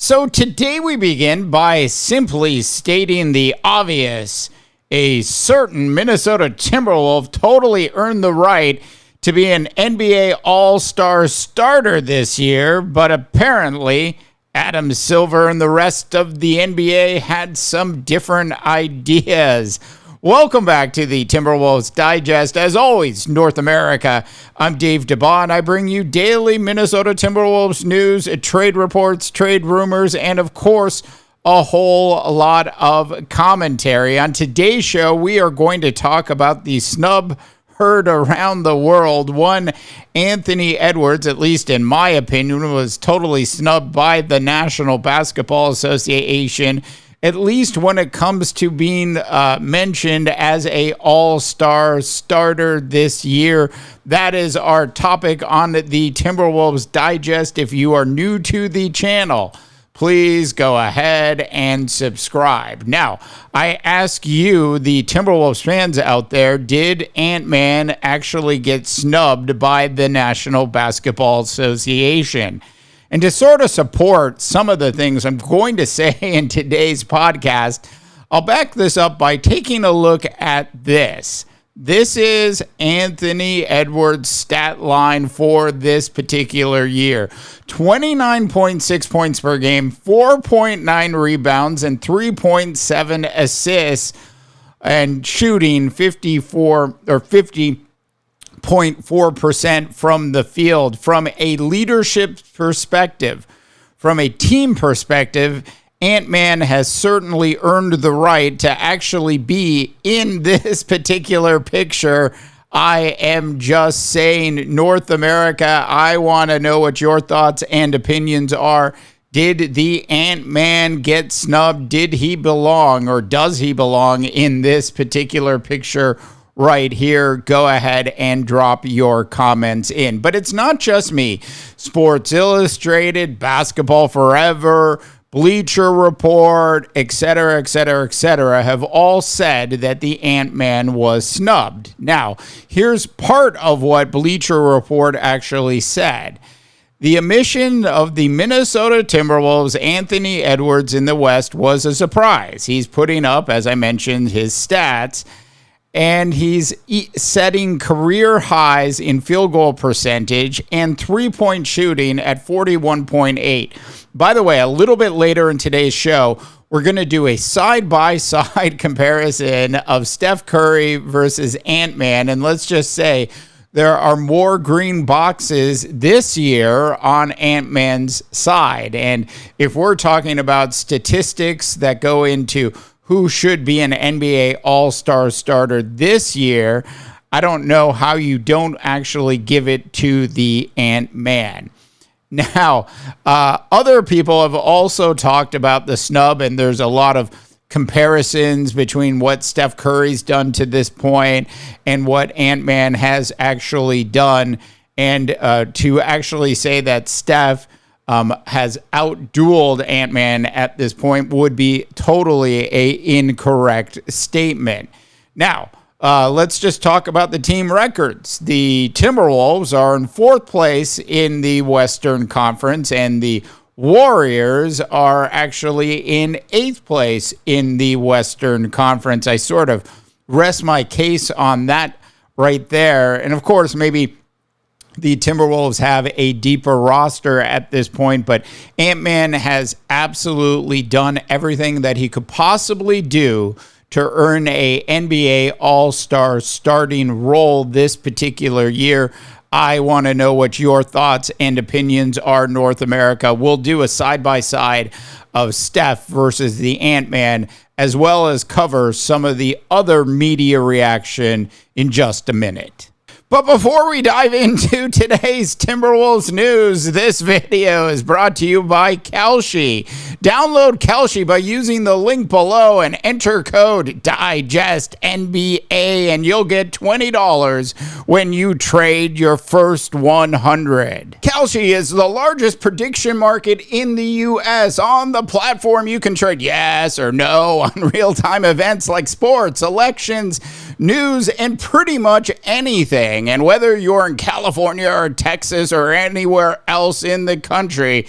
So today we begin by simply stating the obvious. A certain Minnesota Timberwolves totally earned the right to be an NBA All-Star starter this year, but apparently Adam Silver and the rest of the NBA had some different ideas. Welcome back to the Timberwolves Digest. As always, North America, I'm Dave Dabbah, and I bring you daily Minnesota Timberwolves news, trade reports, trade rumors, and of course, a whole lot of commentary. On today's show, we are going to talk about the snub heard around the world. One, Anthony Edwards, at least in my opinion, was totally snubbed by the National Basketball Association, at least when it comes to being mentioned as a all-star starter this year. That is our topic on the Timberwolves Digest. If you are new to the channel, please go ahead and subscribe. Now, I ask you, the Timberwolves fans out there, did Ant-Man actually get snubbed by the National Basketball Association? And to sort of support some of the things I'm going to say in today's podcast, I'll back this up by taking a look at this. This is Anthony Edwards' stat line for this particular year. 29.6 points per game, 4.9 rebounds, and 3.7 assists, and shooting 50.4% from the field. From a leadership perspective, from a team perspective, Ant-Man has certainly earned the right to actually be in this particular picture. I am just saying, North America, I want to know what your thoughts and opinions are. Did the Ant-Man get snubbed? Did he belong, or does he belong in this particular picture right here? Go ahead and drop your comments in. But it's not just me. Sports Illustrated, Basketball Forever, Bleacher Report, etc., have all said that the Ant-Man was snubbed. Now, here's part of what Bleacher Report actually said. The omission of the Minnesota Timberwolves' Anthony Edwards in the West was a surprise. He's putting up, as I mentioned, his stats, and he's setting career highs in field goal percentage and three-point shooting at 41.8. By the way, a little bit later in today's show, we're going to do a side-by-side comparison of Steph Curry versus Ant-Man, and let's just say there are more green boxes this year on Ant-Man's side. And if we're talking about statistics that go into who should be an NBA All-Star starter this year, I don't know how you don't actually give it to the Ant-Man. Now, other people have also talked about the snub, and there's a lot of comparisons between what Steph Curry's done to this point and what Ant-Man has actually done. And to actually say that Steph has outdueled Ant-Man at this point would be totally an incorrect statement. Now, let's just talk about the team records. The Timberwolves are in fourth place in the Western Conference, and the Warriors are actually in eighth place in the Western Conference. I sort of rest my case on that right there. And of course, maybe the Timberwolves have a deeper roster at this point, but Ant-Man has absolutely done everything that he could possibly do to earn a NBA All-Star starting role this particular year. I want to know what your thoughts and opinions are, North America. We'll do a side-by-side of Steph versus the Ant-Man, as well as cover some of the other media reaction in just a minute. But before we dive into today's Timberwolves news, this video is brought to you by Kalshi. Download Kalshi by using the link below and enter code DIGESTNBA, and you'll get $20 when you trade your first 100. Kalshi is the largest prediction market in the U.S. On the platform, you can trade yes or no on real-time events like sports, elections, news, and pretty much anything. And whether you're in California or Texas or anywhere else in the country,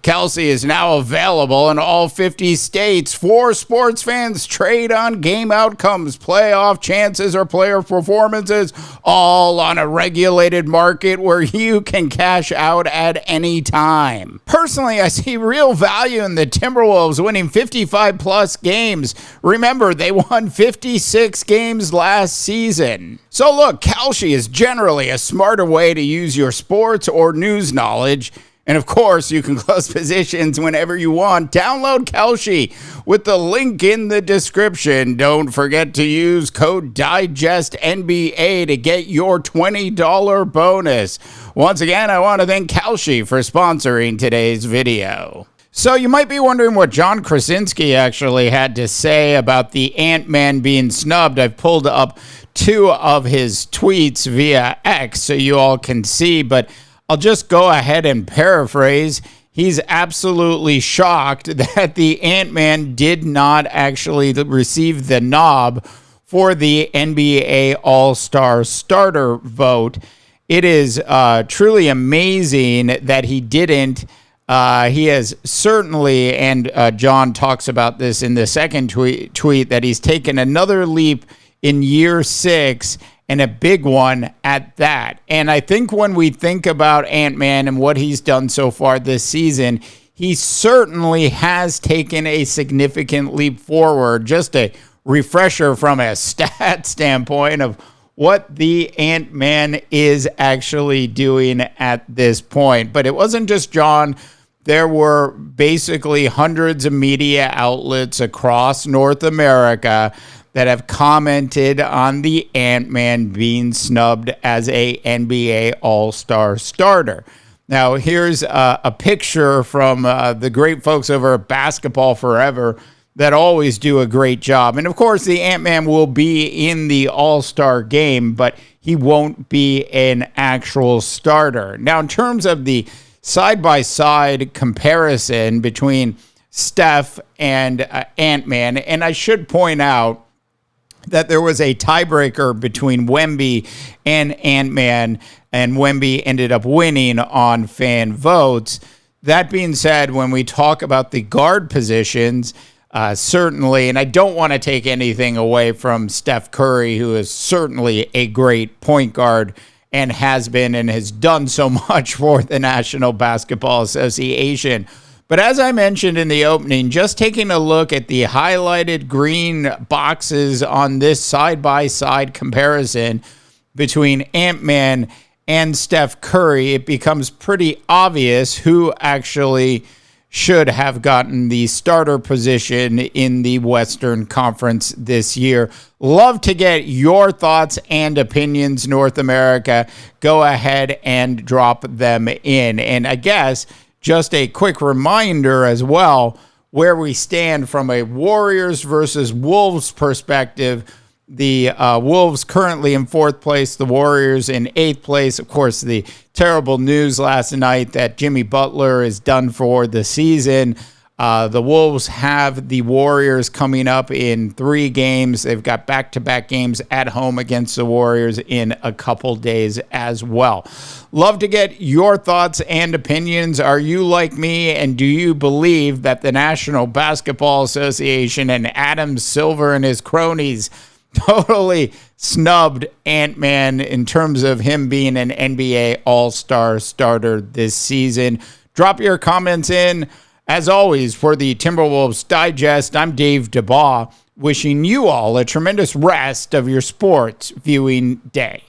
Kelsey is now available in all 50 states for sports fans. Trade on game outcomes, playoff chances, or player performances, all on a regulated market where you can cash out at any time. Personally, I see real value in the Timberwolves winning 55-plus games. Remember, they won 56 games last season. So look, Kalshi is generally a smarter way to use your sports or news knowledge. And of course, you can close positions whenever you want. Download Kalshi with the link in the description. Don't forget to use code DIGESTNBA to get your $20 bonus. Once again, I want to thank Kalshi for sponsoring today's video. So you might be wondering what John Krasinski actually had to say about the Ant-Man being snubbed. I've pulled up 2 of his tweets via X so you all can see, but I'll just go ahead and paraphrase. He's absolutely shocked that the Ant-Man did not actually receive the nod for the NBA All-Star starter vote. It is truly amazing that he didn't. He has certainly, and John talks about this in the second tweet, that he's taken another leap in year 6, and a big one at that. And I think when we think about Ant-Man and what he's done so far this season, he certainly has taken a significant leap forward. Just a refresher from a stat standpoint of what the Ant-Man is actually doing at this point. But it wasn't just John. There were basically hundreds of media outlets across North America that have commented on the Ant-Man being snubbed as a NBA All-Star starter. Now, here's a picture from the great folks over at Basketball Forever that always do a great job. And, of course, the Ant-Man will be in the All-Star game, but he won't be an actual starter. Now, in terms of the side-by-side comparison between Steph and Ant-Man, and I should point out that there was a tiebreaker between Wemby and Ant-Man, and Wemby ended up winning on fan votes. That being said, when we talk about the guard positions, certainly, and I don't want to take anything away from Steph Curry, who is certainly a great point guard and has been and has done so much for the National Basketball Association. But as I mentioned in the opening, just taking a look at the highlighted green boxes on this side-by-side comparison between Ant-Man and Steph Curry, it becomes pretty obvious who actually should have gotten the starter position in the Western Conference this year. Love to get your thoughts and opinions, North America. Go ahead and drop them in. And I guess just a quick reminder as well, where we stand from a Warriors versus Wolves perspective. The Wolves currently in 4th place, the Warriors in 8th place. Of course, the terrible news last night that Jimmy Butler is done for the season. The Wolves have the Warriors coming up in 3 games. They've got back-to-back games at home against the Warriors in a couple days as well. Love to get your thoughts and opinions. Are you like me, and do you believe that the National Basketball Association and Adam Silver and his cronies totally snubbed Ant-Man in terms of him being an NBA All-Star starter this season? Drop your comments in. As always, for the Timberwolves Digest, I'm Dave Dabbah, wishing you all a tremendous rest of your sports viewing day.